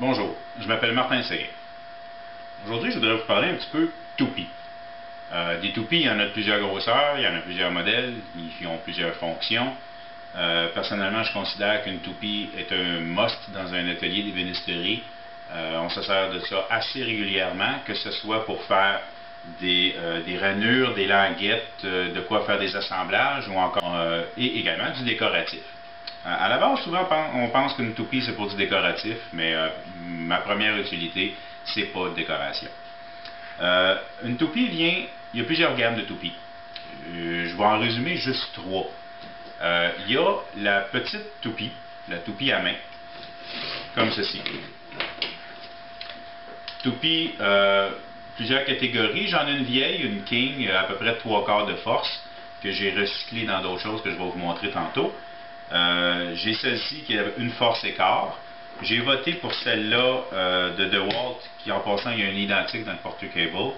Bonjour, je m'appelle Martin Séguin. Aujourd'hui, je voudrais vous parler un petit peu toupie. Des toupies, il y en a de plusieurs grosseurs, il y en a plusieurs modèles, ils ont plusieurs fonctions. Personnellement, je considère qu'une toupie est un must dans un atelier d'ébénisterie. On se sert de ça assez régulièrement, que ce soit pour faire des ranures, des languettes, de quoi faire des assemblages ou encore et également du décoratif. À la base, souvent, on pense qu'une toupie, c'est pour du décoratif, mais ma première utilité, c'est pas de décoration. Une toupie il y a plusieurs gammes de toupies. Je vais en résumer juste trois. Il y a la petite toupie, la toupie à main, comme ceci. Toupie, plusieurs catégories. J'en ai une vieille, une king, à peu près 3/4 de force, que j'ai recyclée dans d'autres choses que je vais vous montrer tantôt. J'ai celle-ci qui a une force écart. J'ai voté pour celle-là de DeWalt, qui en passant, il y a une identique dans le porte-cable.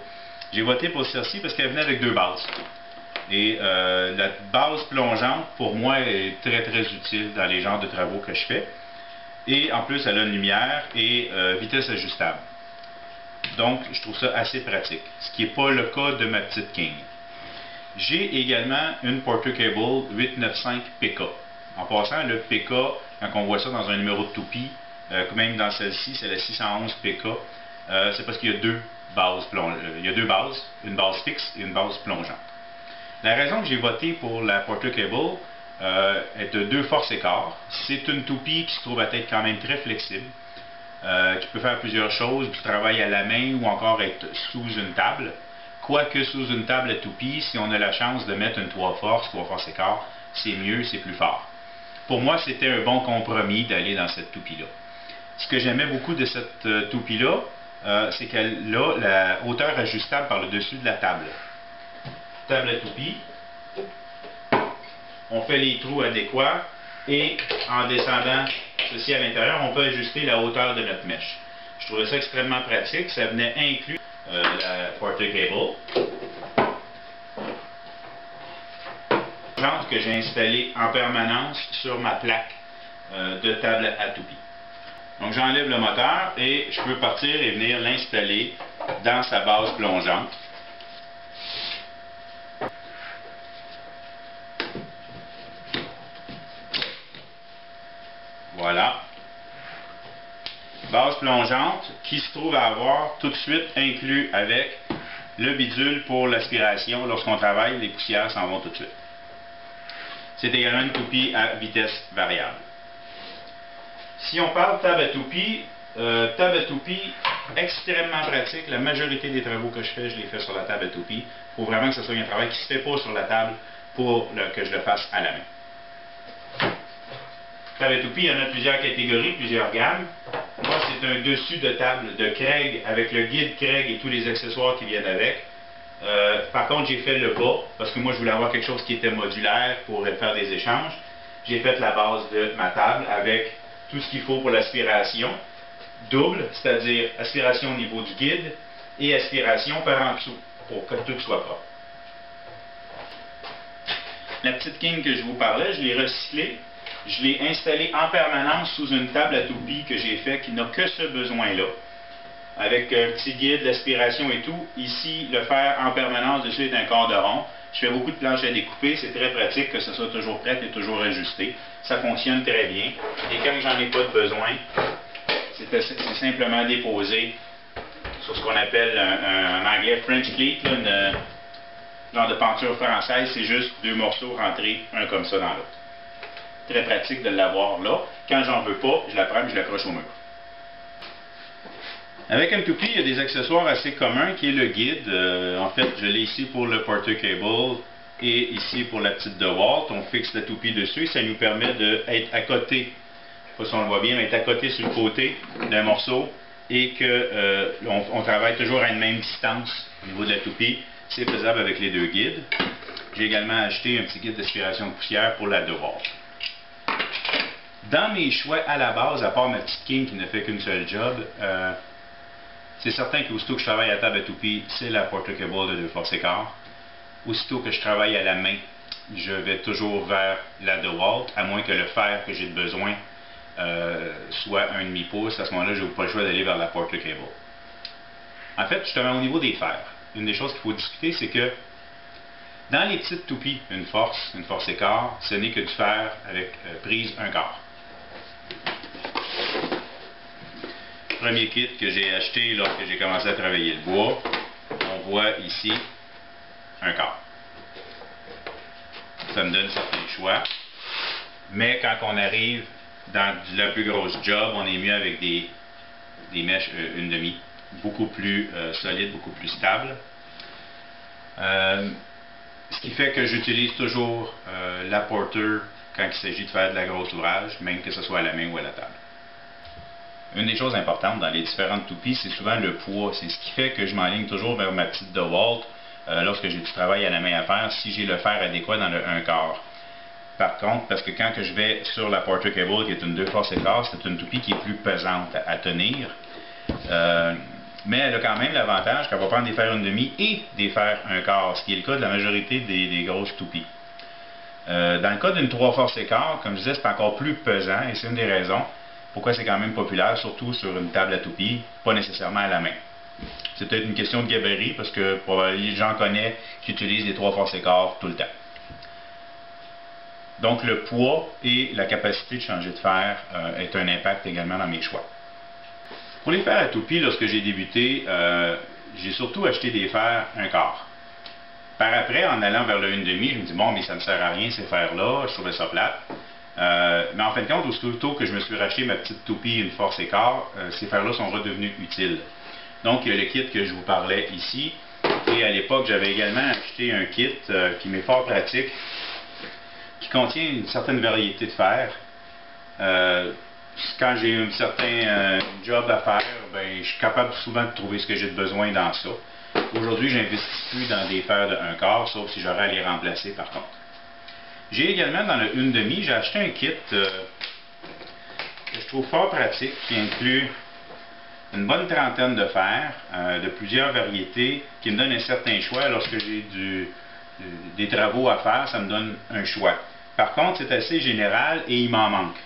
J'ai voté pour celle-ci parce qu'elle venait avec deux bases. Et la base plongeante, pour moi, est très très utile dans les genres de travaux que je fais. Et en plus, elle a une lumière et vitesse ajustable. Donc, je trouve ça assez pratique. Ce qui n'est pas le cas de ma petite King. J'ai également une porte-cable 895 PK. En passant, le PK, quand on voit ça dans un numéro de toupie, même dans celle-ci, c'est la 611 PK, c'est parce qu'il y a deux bases une base fixe et une base plongeante. La raison que j'ai voté pour la porte-cable est de deux forces écart. C'est une toupie qui se trouve à être quand même très flexible, qui peut faire plusieurs choses, du travail à la main ou encore être sous une table. Quoique sous une table à toupie, si on a la chance de mettre une 3 forces écart, c'est mieux, c'est plus fort. Pour moi, c'était un bon compromis d'aller dans cette toupie-là. Ce que j'aimais beaucoup de cette toupie-là, c'est qu'elle a la hauteur ajustable par le dessus de la table. Table à toupie. On fait les trous adéquats et en descendant ceci à l'intérieur, on peut ajuster la hauteur de notre mèche. Je trouvais ça extrêmement pratique. Ça venait inclus la porte-cable que j'ai installé en permanence sur ma plaque de table à toupie. Donc j'enlève le moteur et je peux partir et venir l'installer dans sa base plongeante. Voilà. Base plongeante qui se trouve à avoir tout de suite inclus avec le bidule pour l'aspiration. Lorsqu'on travaille, les poussières s'en vont tout de suite. C'est également une toupie à vitesse variable. Si on parle de table à toupie, extrêmement pratique. La majorité des travaux que je fais, je les fais sur la table à toupie. Il faut vraiment que ce soit un travail qui ne se fait pas sur la table pour que je le fasse à la main. Table à toupie, il y en a plusieurs catégories, plusieurs gammes. Moi, c'est un dessus de table de Craig avec le guide Craig et tous les accessoires qui viennent avec. Par contre, j'ai fait le bas, parce que moi, je voulais avoir quelque chose qui était modulaire pour faire des échanges. J'ai fait la base de ma table avec tout ce qu'il faut pour l'aspiration double, c'est-à-dire aspiration au niveau du guide et aspiration par en dessous, pour que tout soit propre. La petite King que je vous parlais, je l'ai recyclée. Je l'ai installée en permanence sous une table à toupie que j'ai fait qui n'a que ce besoin-là. Avec un petit guide, l'aspiration et tout. Ici, le fer en permanence dessus est un quart de rond. Je fais beaucoup de planches à découper. C'est très pratique que ce soit toujours prêt et toujours ajusté. Ça fonctionne très bien. Et quand j'en ai pas de besoin, c'est simplement déposé sur ce qu'on appelle en anglais French cleat, genre de peinture française. C'est juste deux morceaux rentrés, un comme ça dans l'autre. Très pratique de l'avoir là. Quand j'en veux pas, je la prends et je l'accroche au mur. Avec une toupie, il y a des accessoires assez communs qui est le guide. En fait, je l'ai ici pour le porte-cable et ici pour la petite DeWalt. On fixe la toupie dessus et ça nous permet d'être à côté, je ne sais pas si on le voit bien, mais être à côté sur le côté d'un morceau et qu'on travaille toujours à une même distance au niveau de la toupie. C'est faisable avec les deux guides. J'ai également acheté un petit guide d'aspiration de poussière pour la DeWalt. Dans mes choix à la base, à part ma petite King qui ne fait qu'une seule job, c'est certain qu'aussitôt que je travaille à table à toupie, c'est la porte-cable de 2 forces écart. Aussitôt que je travaille à la main, je vais toujours vers la DeWalt, à moins que le fer que j'ai besoin soit 1,5 pouce, à ce moment-là, je n'ai pas le choix d'aller vers la Porter Cable. En fait, justement, au niveau des fers, une des choses qu'il faut discuter, c'est que dans les petites toupies, une force écart, ce n'est que du fer avec prise 1/4. Premier kit que j'ai acheté lorsque j'ai commencé à travailler le bois, on voit ici 1/4. Ça me donne certains choix, mais quand on arrive dans la plus grosse job, on est mieux avec des mèches 1/2, beaucoup plus solides, beaucoup plus stables. Ce qui fait que j'utilise toujours la Porter quand il s'agit de faire de la grosse ouvrage, même que ce soit à la main ou à la table. Une des choses importantes dans les différentes toupies, c'est souvent le poids. C'est ce qui fait que je m'enligne toujours vers ma petite DeWalt lorsque j'ai du travail à la main à faire, si j'ai le fer adéquat dans le 1/4. Par contre, parce que quand je vais sur la Porter Cable, qui est une 2 forces écart, c'est une toupie qui est plus pesante à tenir. Mais elle a quand même l'avantage qu'elle va prendre des fers 1/2 et des fers 1/4, ce qui est le cas de la majorité des grosses toupies. Dans le cas d'une 3 forces écart, comme je disais, c'est encore plus pesant et c'est une des raisons pourquoi c'est quand même populaire, surtout sur une table à toupie, pas nécessairement à la main. C'est peut-être une question de gabarit parce que j'en connais qui utilisent des 3 forces écart tout le temps. Donc le poids et la capacité de changer de fer est un impact également dans mes choix. Pour les fers à toupie, lorsque j'ai débuté, j'ai surtout acheté des fers 1/4. Par après, en allant vers le 1/2, je me dis bon, mais ça ne me sert à rien ces fers-là, je trouvais ça plate. Mais en fin de compte, aussitôt que je me suis racheté ma petite toupie, une force écart, ces fers-là sont redevenus utiles. Donc il y a le kit que je vous parlais ici. Et à l'époque, j'avais également acheté un kit qui m'est fort pratique, qui contient une certaine variété de fers. Quand j'ai un certain job à faire, ben, je suis capable souvent de trouver ce que j'ai besoin dans ça. Aujourd'hui, j'investis plus dans des fers de 1/4, sauf si j'aurais à les remplacer par contre. J'ai également dans le 1/2, j'ai acheté un kit que je trouve fort pratique, qui inclut une bonne trentaine de fers, de plusieurs variétés, qui me donne un certain choix. Lorsque j'ai des travaux à faire, ça me donne un choix. Par contre, c'est assez général et il m'en manque.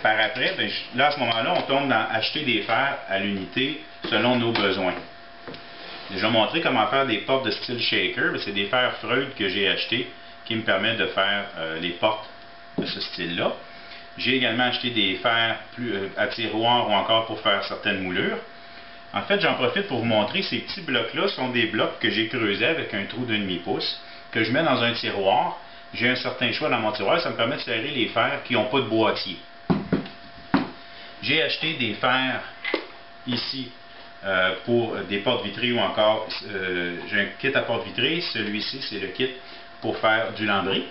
Par après, ben, là à ce moment-là, on tombe dans acheter des fers à l'unité selon nos besoins. J'ai déjà montré comment faire des portes de style shaker. C'est des fers Freud que j'ai achetés qui me permettent de faire les portes de ce style-là. J'ai également acheté des fers à tiroir ou encore pour faire certaines moulures. En fait, j'en profite pour vous montrer, ces petits blocs-là sont des blocs que j'ai creusés avec un trou d'1,5 pouce, que je mets dans un tiroir. J'ai un certain choix dans mon tiroir, ça me permet de serrer les fers qui n'ont pas de boîtier. J'ai acheté des fers ici pour des portes vitrées ou encore, j'ai un kit à porte vitrée, celui-ci c'est le kit pour faire du lambris.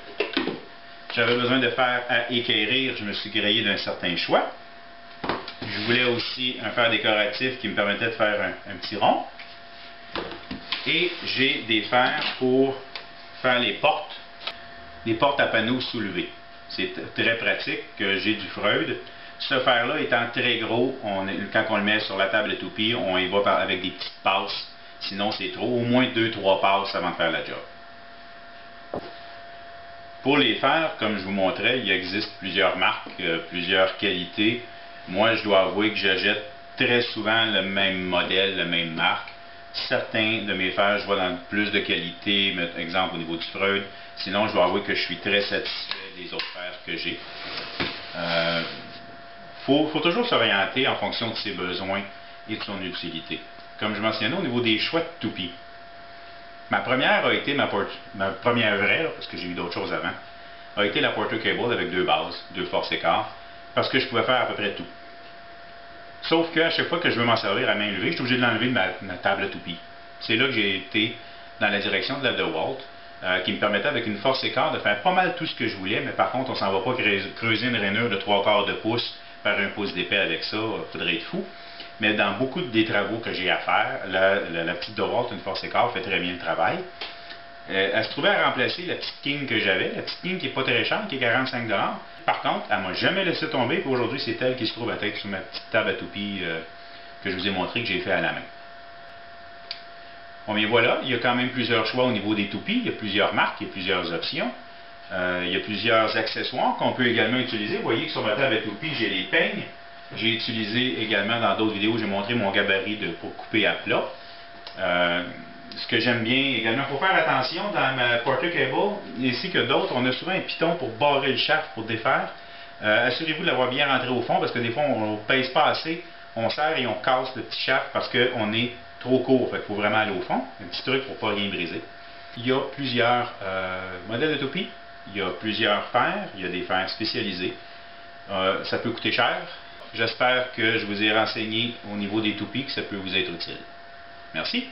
J'avais besoin de fer à équerrir, je me suis grillé d'un certain choix. Je voulais aussi un fer décoratif qui me permettait de faire un petit rond. Et j'ai des fers pour faire les portes à panneaux soulevés. C'est très pratique, j'ai du Freud. Ce fer-là étant très gros, quand on le met sur la table de toupie, on y va avec des petites passes. Sinon c'est trop, au moins 2-3 passes avant de faire la job. Pour les fers, comme je vous montrais, il existe plusieurs marques, plusieurs qualités. Moi, je dois avouer que j'achète très souvent le même modèle, la même marque. Certains de mes fers, je vois dans plus de qualité, exemple au niveau du Freud. Sinon, je dois avouer que je suis très satisfait des autres fers que j'ai. Faut toujours s'orienter en fonction de ses besoins et de son utilité. Comme je mentionnais, au niveau des choix de toupie. Ma première a été ma première vraie, là, parce que j'ai eu d'autres choses avant, a été la Porter Cable avec 2 bases, 2 forces écart, parce que je pouvais faire à peu près tout. Sauf qu'à chaque fois que je veux m'en servir à main levée, je suis obligé de l'enlever de ma table à toupie. C'est là que j'ai été dans la direction de la DeWalt, qui me permettait avec une force écart de faire pas mal tout ce que je voulais, mais par contre on s'en va pas creuser une rainure de 3/4 de pouce par 1 pouce d'épais avec ça, il faudrait être fou. Mais dans beaucoup des travaux que j'ai à faire, la petite DeWalt, une force écart, fait très bien le travail. Elle se trouvait à remplacer la petite King que j'avais, la petite King qui n'est pas très chère, qui est 45 $. Par contre, elle ne m'a jamais laissé tomber, puis aujourd'hui, c'est elle qui se trouve à tête sur ma petite table à toupie que je vous ai montré, que j'ai fait à la main. Bon, bien voilà, il y a quand même plusieurs choix au niveau des toupies, il y a plusieurs marques, il y a plusieurs options. Il y a plusieurs accessoires qu'on peut également utiliser. Vous voyez que sur ma table à toupie, j'ai les peignes. J'ai utilisé également dans d'autres vidéos, j'ai montré mon gabarit pour couper à plat. Ce que j'aime bien également, il faut faire attention dans ma Porter Cable, ainsi que d'autres, on a souvent un piton pour barrer le shaft, pour défaire. Assurez-vous de l'avoir bien rentré au fond, parce que des fois, on ne pèse pas assez, on serre et on casse le petit shaft parce qu'on est trop court. Fait qu'il faut vraiment aller au fond. Un petit truc pour ne pas rien briser. Il y a plusieurs modèles de toupie. Il y a plusieurs fers. Il y a des fers spécialisés. Ça peut coûter cher. J'espère que je vous ai renseigné au niveau des toupies, que ça peut vous être utile. Merci.